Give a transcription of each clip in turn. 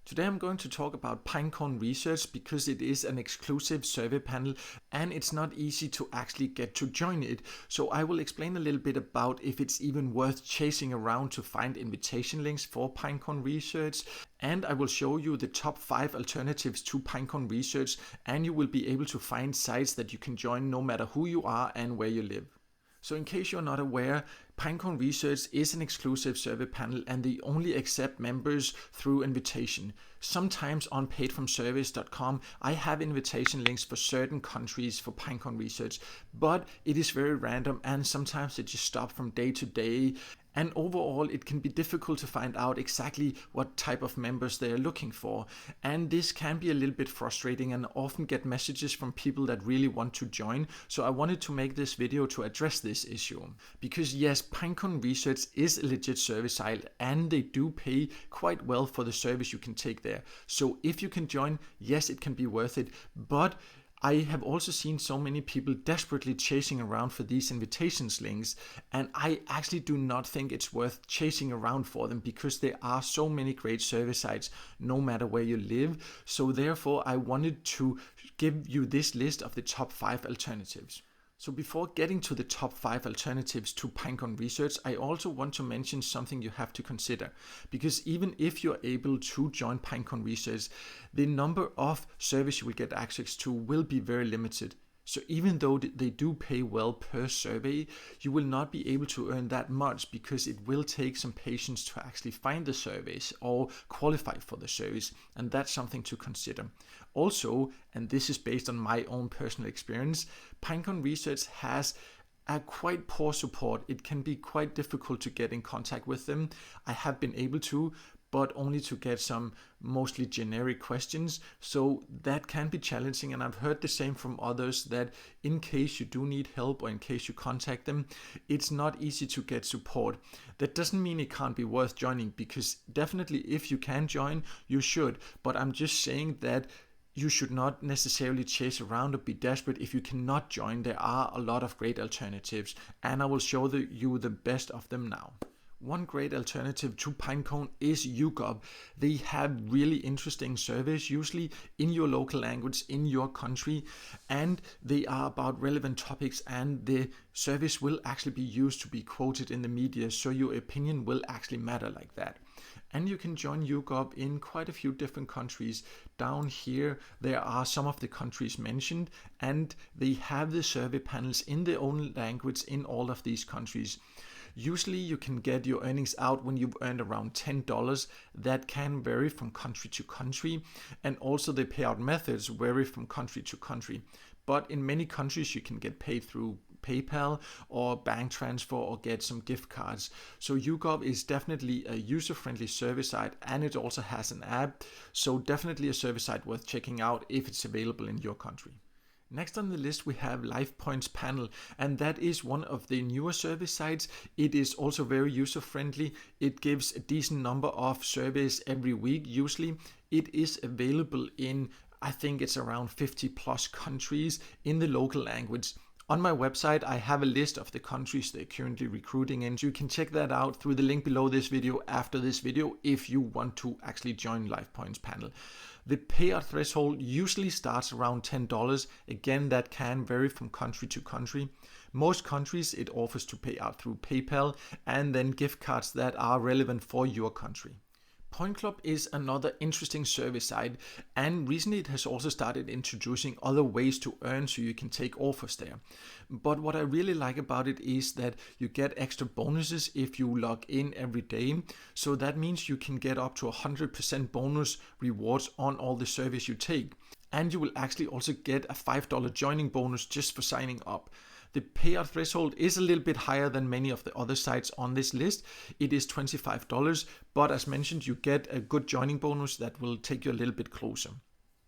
Today I'm going to talk about PineCone Research because it is an exclusive survey panel and it's not easy to actually get to join it. So I will explain a little bit about if it's even worth chasing around to find invitation links for PineCone Research, and I will show you the top 5 alternatives to PineCone Research, and you will be able to find sites that you can join no matter who you are and where you live. So in case you're not aware, PineCone Research is an exclusive survey panel and they only accept members through invitation. Sometimes on paidfromsurveys.com I have invitation links for certain countries for PineCone Research, but it is very random and sometimes it just stops from day to day. And overall, it can be difficult to find out exactly what type of members they are looking for. And this can be a little bit frustrating, and often get messages from people that really want to join. So I wanted to make this video to address this issue. Because yes, PineCone Research is a legit service site and they do pay quite well for the service you can take there. So if you can join, yes, it can be worth it. But I have also seen so many people desperately chasing around for these invitations links, and I actually do not think it's worth chasing around for them because there are so many great service sites no matter where you live. So therefore I wanted to give you this list of the top 5 alternatives. So before getting to the top 5 alternatives to PineCone Research, I also want to mention something you have to consider. Because even if you're able to join PineCone Research, the number of surveys you will get access to will be very limited. So even though they do pay well per survey, you will not be able to earn that much because it will take some patience to actually find the surveys or qualify for the surveys, and that's something to consider. Also, and this is based on my own personal experience, PineCone Research has a quite poor support. It can be quite difficult to get in contact with them. I have been able to, but only to get some mostly generic questions. So that can be challenging, and I've heard the same from others that in case you do need help or in case you contact them, it's not easy to get support. That doesn't mean it can't be worth joining, because definitely if you can join, you should. But I'm just saying that you should not necessarily chase around or be desperate if you cannot join. There are a lot of great alternatives, and I will show you the best of them now. One great alternative to PineCone is Yougob. They have really interesting surveys, usually in your local language, in your country, and they are about relevant topics, and the surveys will actually be used to be quoted in the media, so your opinion will actually matter like that. And you can join Yougob in quite a few different countries. Down here there are some of the countries mentioned, and they have the survey panels in their own language in all of these countries. Usually you can get your earnings out when you've earned around $10. That can vary from country to country, and also the payout methods vary from country to country. But in many countries you can get paid through PayPal or bank transfer or get some gift cards. So Yougob is definitely a user-friendly service site, and it also has an app. So definitely a service site worth checking out if it's available in your country. Next on the list we have LifePoints panel, and that is one of the newer service sites. It is also very user-friendly. It gives a decent number of surveys every week usually. It is available in, I think it's around 50 plus countries in the local language. On my website I have a list of the countries they're currently recruiting in, so you can check that out through the link below this video after this video if you want to actually join LifePoints panel. The payout threshold usually starts around $10. Again, that can vary from country to country. Most countries it offers to pay out through PayPal and then gift cards that are relevant for your country. Point Club is another interesting service site, and recently it has also started introducing other ways to earn, so you can take offers there. But what I really like about it is that you get extra bonuses if you log in every day. So that means you can get up to 100% bonus rewards on all the surveys you take. And you will actually also get a $5 joining bonus just for signing up. The payout threshold is a little bit higher than many of the other sites on this list. It is $25, but as mentioned, you get a good joining bonus that will take you a little bit closer.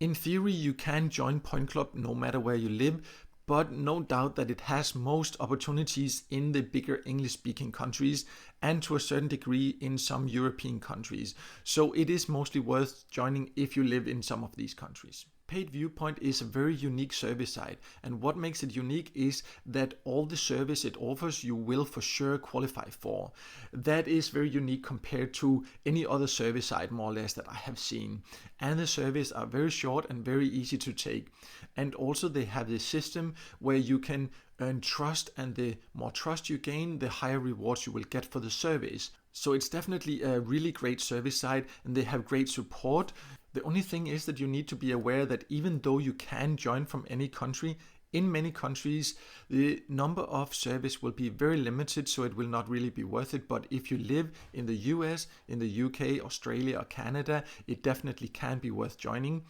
In theory, you can join Point Club no matter where you live, but no doubt that it has most opportunities in the bigger English-speaking countries and to a certain degree in some European countries. So it is mostly worth joining if you live in some of these countries. Paid Viewpoint is a very unique service site, and what makes it unique is that all the service it offers you will for sure qualify for. That is very unique compared to any other service site more or less that I have seen. And the surveys are very short and very easy to take. And also they have this system where you can earn trust, and the more trust you gain, the higher rewards you will get for the surveys. So it's definitely a really great service site, and they have great support. The only thing is that you need to be aware that even though you can join from any country, in many countries the number of surveys will be very limited, so it will not really be worth it. But if you live in the US, in the UK, Australia or Canada, it definitely can be worth joining.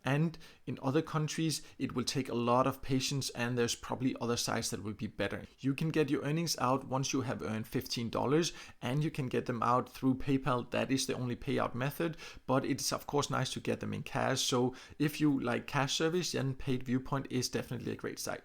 And in other countries, it will take a lot of patience, and there's probably other sites that will be better. You can get your earnings out once you have earned $15, and you can get them out through PayPal. That is the only payout method, but it's of course nice to get them in cash. So if you like cash service, then Paid Viewpoint is definitely a great site.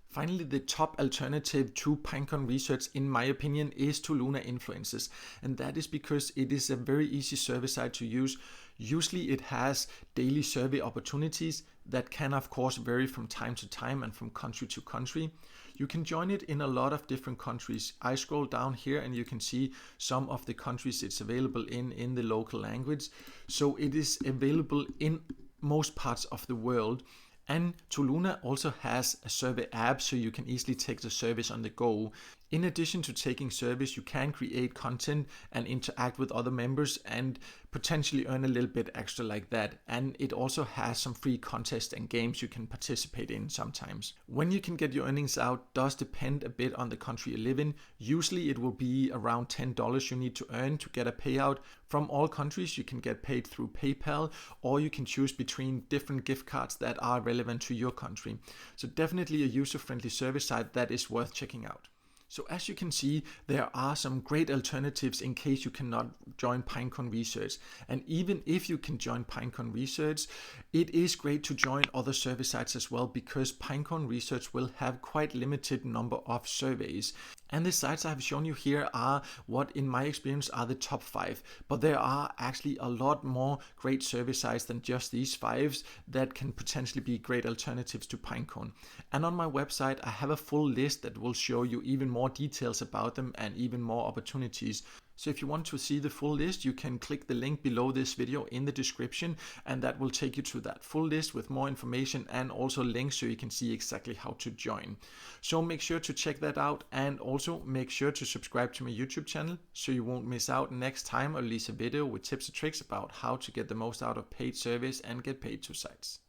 Finally, the top alternative to PineCone Research, in my opinion, is Toluna Influences. And that is because it is a very easy service site to use. Usually it has daily survey opportunities that can of course vary from time to time and from country to country. You can join it in a lot of different countries. I scroll down here and you can see some of the countries it's available in the local language. So it is available in most parts of the world. And Toluna also has a survey app, so you can easily take the service on the go. In addition to taking service, you can create content and interact with other members and potentially earn a little bit extra like that. And it also has some free contests and games you can participate in sometimes. When you can get your earnings out does depend a bit on the country you live in. Usually it will be around $10 you need to earn to get a payout. From all countries you can get paid through PayPal, or you can choose between different gift cards that are relevant to your country. So definitely a user-friendly service site that is worth checking out. So as you can see, there are some great alternatives in case you cannot join PineCone Research. And even if you can join PineCone Research, it is great to join other service sites as well, because PineCone Research will have quite limited number of surveys. And the sites I've shown you here are what in my experience are the top 5. But there are actually a lot more great service sites than just these 5 that can potentially be great alternatives to PineCone. And on my website I have a full list that will show you even more details about them and even more opportunities. So if you want to see the full list, you can click the link below this video in the description, and that will take you to that full list with more information and also links so you can see exactly how to join. So make sure to check that out, and also make sure to subscribe to my YouTube channel so you won't miss out next time I release a video with tips and tricks about how to get the most out of paid service and get paid to sites.